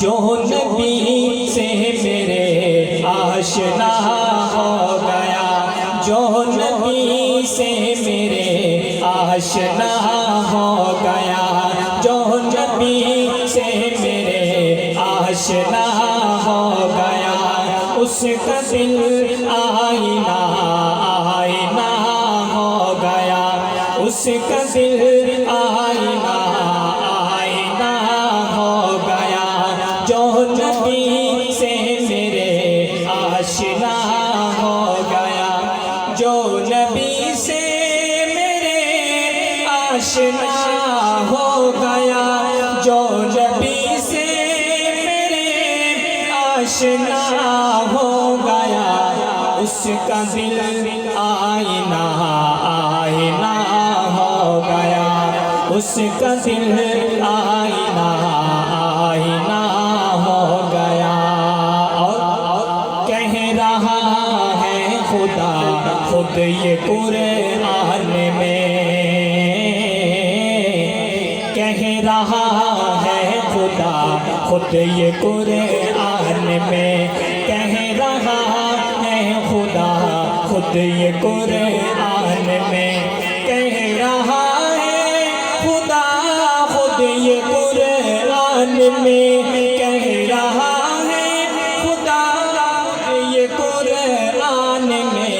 جو نبی سے میرے آشنا ہو گیا، جو نبی سے میرے آشنا ہو گیا، جو نبی سے میرے آشنا ہو گیا، اس کا دل آئینہ آئینہ ہو گیا، اس کا دل آئینہ آئینہ ہو گیا، جو نبی سے میرے آشنا ہو گیا، جو نبی سے میرے آشنا ہو گیا، جو نبی سے میرے آشنا ہو گیا، اس کا دل آئینہ آئینہ ہو گیا، اس کا دل آئینہ آئینہ ہو گیا، اور کہہ رہا ہے خدا خود یہ قرآن میں، کہہ رہا ہے خدا خود یہ قرآن میں، کہہ رہا ہے خدا خود یہ قرآن میں، کہہ رہا ہے خدا خود یہ قرآن میں، کہہ رہا ہے خدا خود یہ قرآن میں،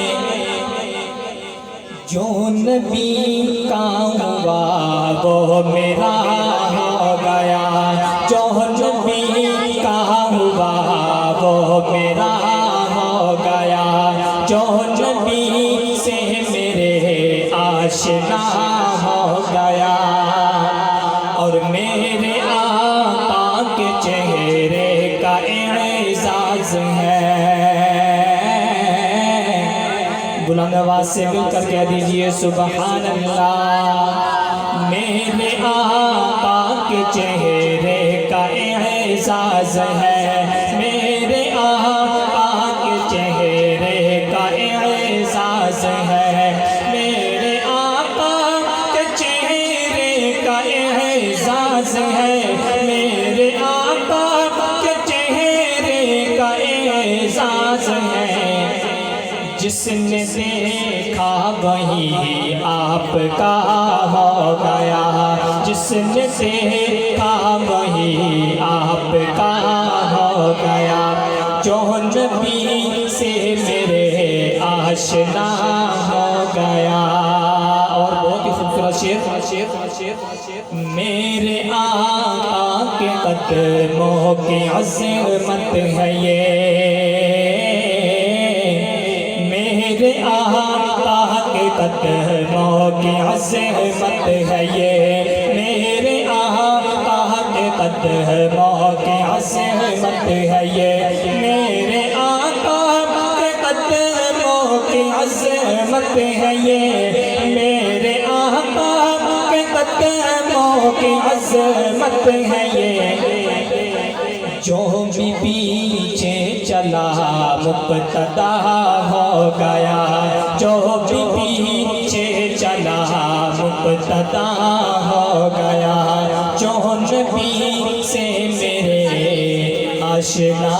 جو نبی کا ہوا وہ میرا ہو گیا، جو نبی کا ہوا وہ میرا ہو گیا، جو نبی سے میرے آشنا ہو گیا، اور میرے آقا کے چہرے کا اعزاز ہے، بلند آواز سے مل کر کہہ دیجئے سبحان اللہ، میرے آقا کے چہرے کا اعزاز ہے، میرے آقا کے چہرے کا اعزاز ہے، میرے آقا کے چہرے کا اعزاز ہے، میرے آقا کے چہرے کا اعزاز ہے، جس نے دیکھا وہی آپ کا ہو گیا، جس نے دیکھا وہی آپ کا ہو گیا، جو نبی سے میرے آشنا ہو گیا، اور بہت ہی خوبصورت شعر، میرے آقا کے قدموں کی عظمت ہے یہ، میرے آقا کے قدموں کی عظمت ہے یہ، میرے آقا کے قدموں کی عظمت ہے یہ، میرے آقا کے قدموں کی عظمت ہے یہ، میرے آقا کے قدموں کی عظمت ہے یہ، جو بھی پیچھے چلا مقتدا ہو گیا، جو بھی پیچھے چلا مقتدا ہو گیا، جو نبی سے میرے آشنا